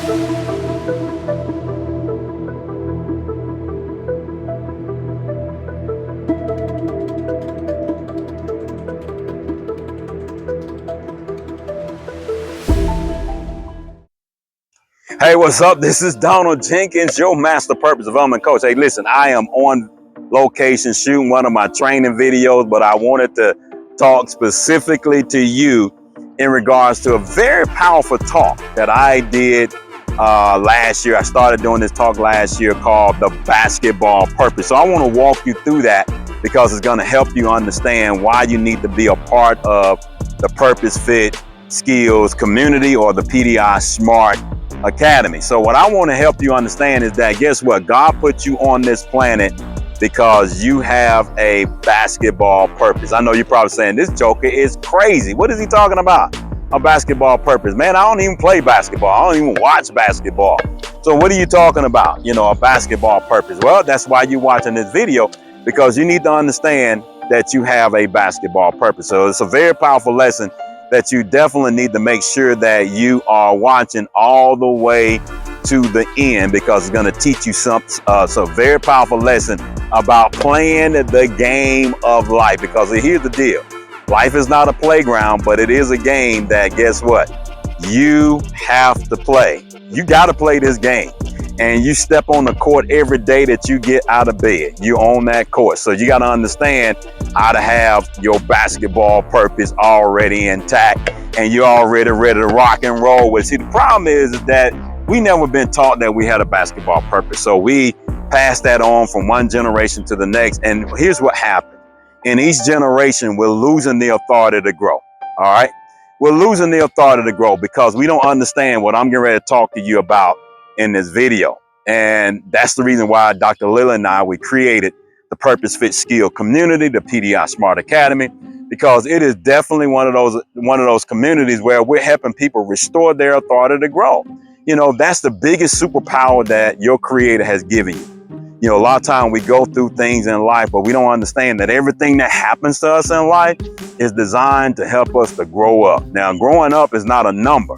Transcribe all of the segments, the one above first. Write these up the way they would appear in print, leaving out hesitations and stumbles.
Hey, what's up? This is Donald Jenkins, your Master Purpose Development Coach. Hey, listen, I am on location shooting one of my training videos, but I wanted to talk specifically to you in regards to a very powerful talk that I did last year. I started doing this talk last year called the basketball purpose. So I want to walk you through that because it's going to help you understand why you need to be a part of the Purpose Fit Skills community or the PDI Smart Academy. So what I want to help you understand is that, guess what? God put you on this planet because you have a basketball purpose. I know you're probably saying this joker is crazy. What is he talking about? A basketball purpose. Man, I don't even play basketball. I don't even watch basketball. So what are you talking about? You know, a basketball purpose. Well, that's why you're watching this video, because you need to understand that you have a basketball purpose. So it's a very powerful lesson that you definitely need to make sure that you are watching all the way to the end, because it's going to teach you some very powerful lesson about playing the game of life. Because here's the deal. Life is not a playground, but it is a game that, guess what? You have to play. You got to play this game. And you step on the court every day that you get out of bed. You own that court. So you got to understand how to have your basketball purpose already intact, and you're already ready to rock and roll with. See, the problem is that we never been taught that we had a basketball purpose. So we pass that on from one generation to the next. And here's what happened. In each generation, we're losing the authority to grow. All right. We're losing the authority to grow because we don't understand what I'm getting ready to talk to you about in this video. And that's the reason why Dr. Lily and I, we created the Purpose Fit Skill community, the PDI Smart Academy, because it is definitely one of those communities where we're helping people restore their authority to grow. You know, that's the biggest superpower that your creator has given you. You know, a lot of times we go through things in life, but we don't understand that everything that happens to us in life is designed to help us to grow up. Now, growing up is not a number.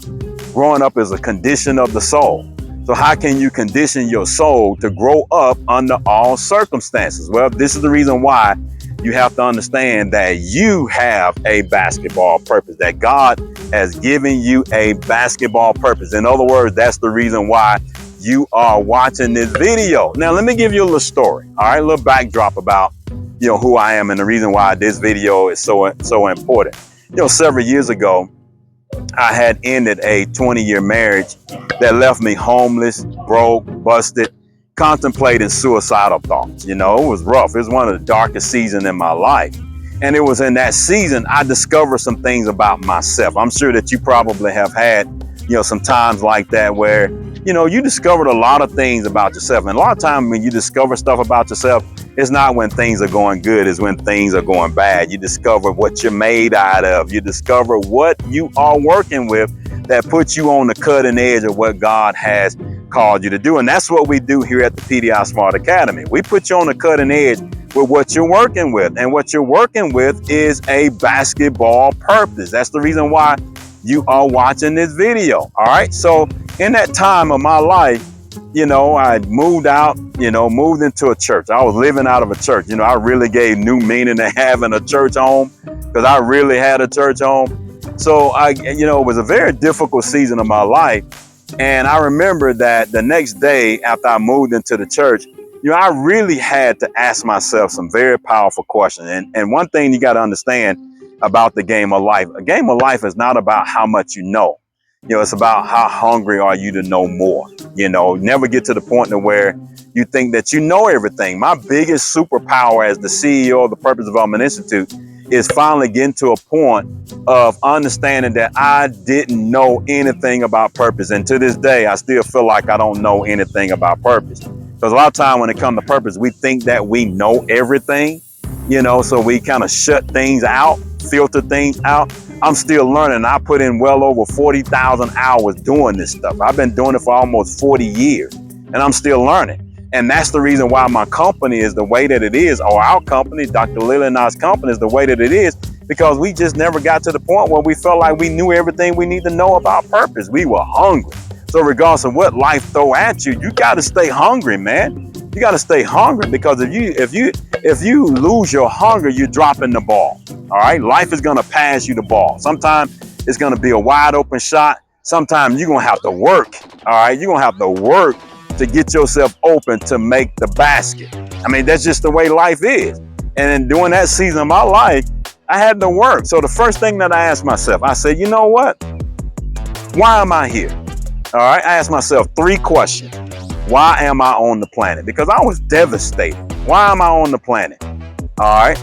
Growing up is a condition of the soul. So how can you condition your soul to grow up under all circumstances? Well, this is the reason why you have to understand that you have a basketball purpose, that God has given you a basketball purpose. In other words, that's the reason why you are watching this video. Now, let me give you a little story. All right, a little backdrop about, you know, who I am and the reason why this video is so important. You know, several years ago, I had ended a 20-year marriage that left me homeless, broke, busted, contemplating suicidal thoughts. You know, it was rough. It was one of the darkest seasons in my life. And it was in that season I discovered some things about myself. I'm sure that you probably have had, you know, some times like that where, you know, you discovered a lot of things about yourself. And a lot of times when you discover stuff about yourself, it's not when things are going good, it's when things are going bad. You discover what you're made out of. You discover what you are working with that puts you on the cutting edge of what God has called you to do. And that's what we do here at the PDI Smart Academy. We put you on the cutting edge with what you're working with. And what you're working with is a basketball purpose. That's the reason why you are watching this video. All right. So in that time of my life, you know, I moved out, you know, moved into a church. I was living out of a church. You know, I really gave new meaning to having a church home because I really had a church home. So you know, it was a very difficult season of my life. And I remember that the next day after I moved into the church, you know, I really had to ask myself some very powerful questions. And one thing you got to understand about the game of life, a game of life is not about how much you know. You know, it's about how hungry are you to know more. You know, never get to the point to where you think that you know everything. My biggest superpower as the CEO of the Purpose Development Institute is finally getting to a point of understanding that I didn't know anything about purpose. And to this day, I still feel like I don't know anything about purpose. Because a lot of time when it comes to purpose, we think that we know everything, you know, so we kind of shut things out, filter things out. I'm still learning. I put in well over 40,000 hours doing this stuff. I've been doing it for almost 40 years and I'm still learning. And that's the reason why my company is the way that it is, or our company, Dr. Lily and I's company, is the way that it is, because we just never got to the point where we felt like we knew everything we need to know about purpose. We were hungry. So regardless of what life throw at you, you got to stay hungry, man. You got to stay hungry, because if you lose your hunger, you're dropping the ball. All right, life is gonna pass you the ball. Sometimes it's gonna be a wide open shot. Sometimes you're gonna have to work. All right, you're gonna have to work to get yourself open to make the basket. I mean, that's just the way life is. And during that season of my life, I had to work. So the first thing that I asked myself, I said, you know what? Why am I here? All right, I asked myself 3 questions. Why am I on the planet? Because I was devastated. Why am I on the planet? All right,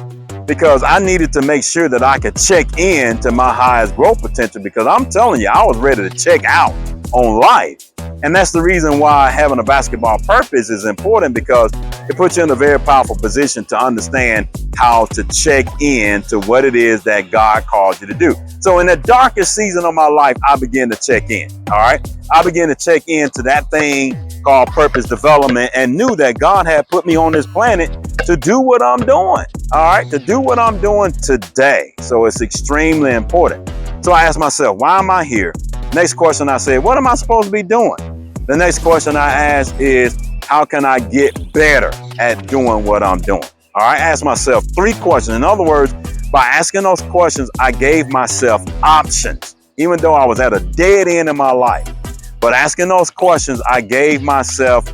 because I needed to make sure that I could check in to my highest growth potential, because I'm telling you, I was ready to check out on life. And that's the reason why having a basketball purpose is important, because it puts you in a very powerful position to understand how to check in to what it is that God called you to do. So in the darkest season of my life, I began to check in. All right, I began to check into that thing called purpose development, and knew that God had put me on this planet to do what I'm doing. All right, to do what I'm doing today. So it's extremely important. So I asked myself, why am I here? Next question I said, what am I supposed to be doing? The next question I asked is, how can I get better at doing what I'm doing? All right, I asked myself 3 questions. In other words, by asking those questions, I gave myself options, even though I was at a dead end in my life. But asking those questions, I gave myself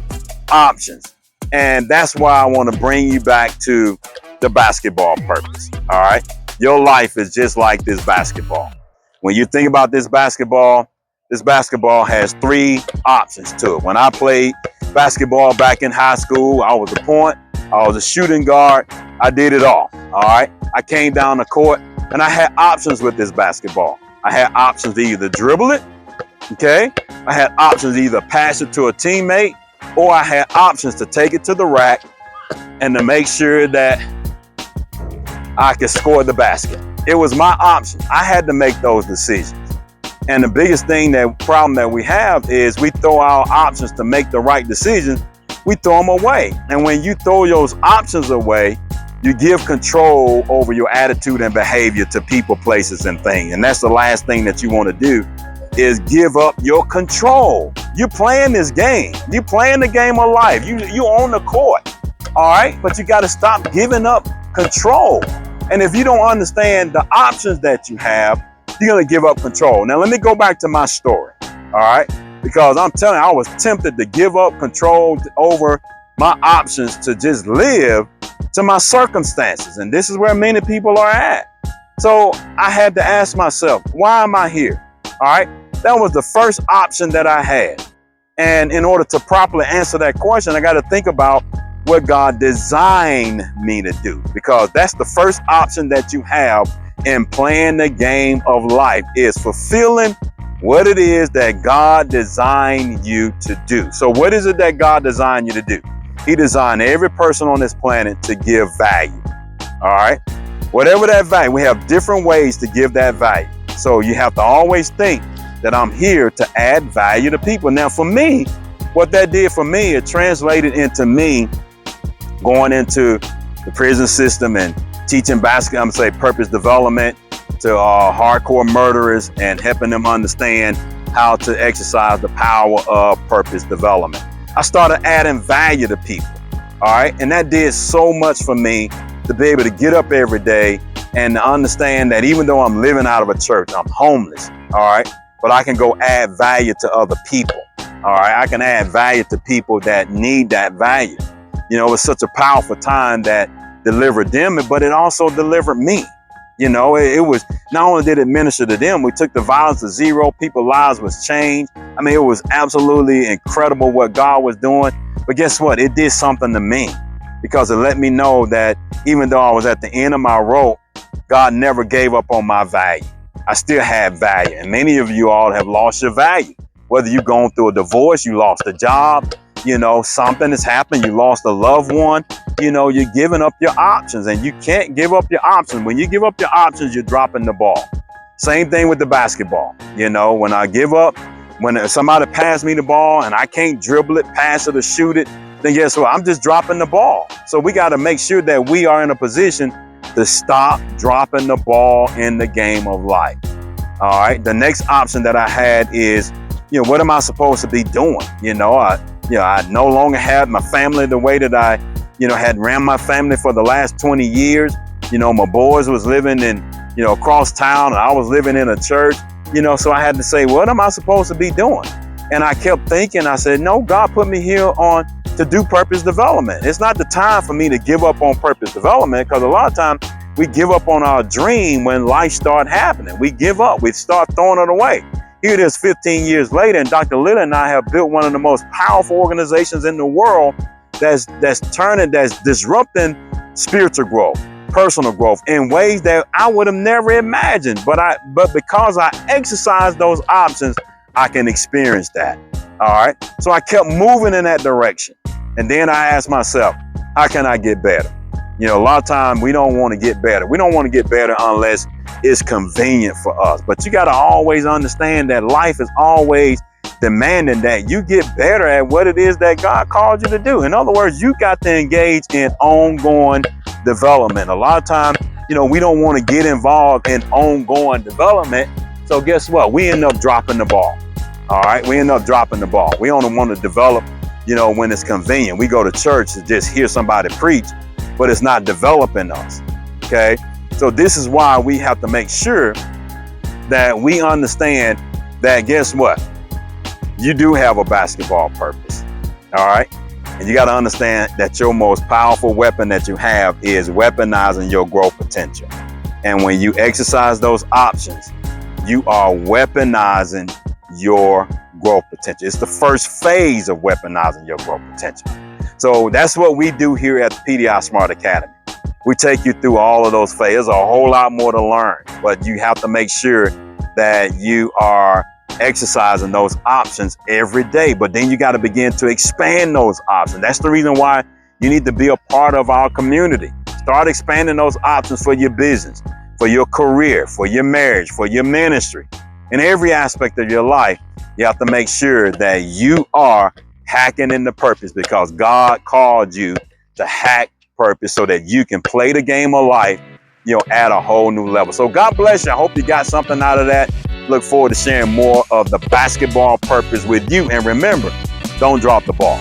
options. And that's why I want to bring you back to the basketball purpose. All right, your life is just like this basketball. When you think about this basketball has 3 options to it. When I played basketball back in high school, I was a point, I was a shooting guard, I did it all. All right, I came down the court and I had options with this basketball. I had options to either dribble it, okay? I had options to either pass it to a teammate, or I had options to take it to the rack and to make sure that I could score the basket. It was my option. I had to make those decisions. And the biggest problem that we have is we throw our options to make the right decisions, we throw them away. And when you throw those options away, you give control over your attitude and behavior to people, places, and things. And that's the last thing that you want to do, is give up your control. You're playing this game. You're playing the game of life. You on the court, all right? But you got to stop giving up control. And if you don't understand the options that you have, you're going to give up control. Now, let me go back to my story, all right? Because I'm telling you, I was tempted to give up control over my options to just live to my circumstances. And this is where many people are at. So I had to ask myself, why am I here? All right, that was the first option that I had. And in order to properly answer that question, I got to think about what God designed me to do, because that's the first option that you have in playing the game of life, is fulfilling what it is that God designed you to do. So what is it that God designed you to do? He designed every person on this planet to give value. All right, whatever that value, we have different ways to give that value. So you have to always think that I'm here to add value to people. Now, for me, what that did for me, it translated into me going into the prison system and teaching purpose development to hardcore murderers, and helping them understand how to exercise the power of purpose development. I started adding value to people, all right? And that did so much for me, to be able to get up every day and to understand that even though I'm living out of a church, I'm homeless, all right? But I can go add value to other people, all right? I can add value to people that need that value. You know, it's such a powerful time that delivered them, but it also delivered me. You know, it was, not only did it minister to them, we took the violence to zero, people's lives was changed. I mean, it was absolutely incredible what God was doing. But guess what? It did something to me, because it let me know that even though I was at the end of my rope, God never gave up on my value. I still have value. And many of you all have lost your value. Whether you've gone through a divorce, you lost a job, you know, something has happened, you lost a loved one, you know, you're giving up your options, and you can't give up your options. When you give up your options, you're dropping the ball. Same thing with the basketball. You know, when I give up, when somebody passed me the ball and I can't dribble it, pass it, or shoot it, then guess what? I'm just dropping the ball. So we got to make sure that we are in a position to stop dropping the ball in the game of life. All right. The next option that I had is, what am I supposed to be doing? I no longer have my family the way that I, had ran my family for the last 20 years. My boys was living in, across town, and I was living in a church, so I had to say, what am I supposed to be doing? And I kept thinking, I said, no, God put me here to do purpose development. It's not the time for me to give up on purpose development, because a lot of times we give up on our dream when life starts happening. We give up, we start throwing it away. Here it is 15 years later, and Dr. Lilla and I have built one of the most powerful organizations in the world that's disrupting spiritual growth, personal growth in ways that I would have never imagined. But because I exercise those options, I can experience that. All right. So I kept moving in that direction. And then I asked myself, how can I get better? A lot of times we don't want to get better. We don't want to get better unless it's convenient for us. But you got to always understand that life is always demanding that you get better at what it is that God called you to do. In other words, you got to engage in ongoing development. A lot of times, we don't want to get involved in ongoing development. So guess what? We end up dropping the ball. All right. We end up dropping the ball. We only want to develop, when it's convenient. We go to church to just hear somebody preach, but it's not developing us. Okay. So this is why we have to make sure that we understand that, guess what? You do have a basketball purpose. All right. And you got to understand that your most powerful weapon that you have is weaponizing your growth potential. And when you exercise those options, you are weaponizing your growth potential. It's the first phase of weaponizing your growth potential. So that's what we do here at the PDI Smart Academy. We take you through all of those phases. There's a whole lot more to learn, but you have to make sure that you are exercising those options every day. But then you got to begin to expand those options. That's the reason why you need to be a part of our community. Start expanding those options for your business, for your career, for your marriage, for your ministry. In every aspect of your life, you have to make sure that you are hacking into purpose, because God called you to hack purpose so that you can play the game of life, at a whole new level. So God bless you. I hope you got something out of that. Look forward to sharing more of the basketball purpose with you. And remember, don't drop the ball.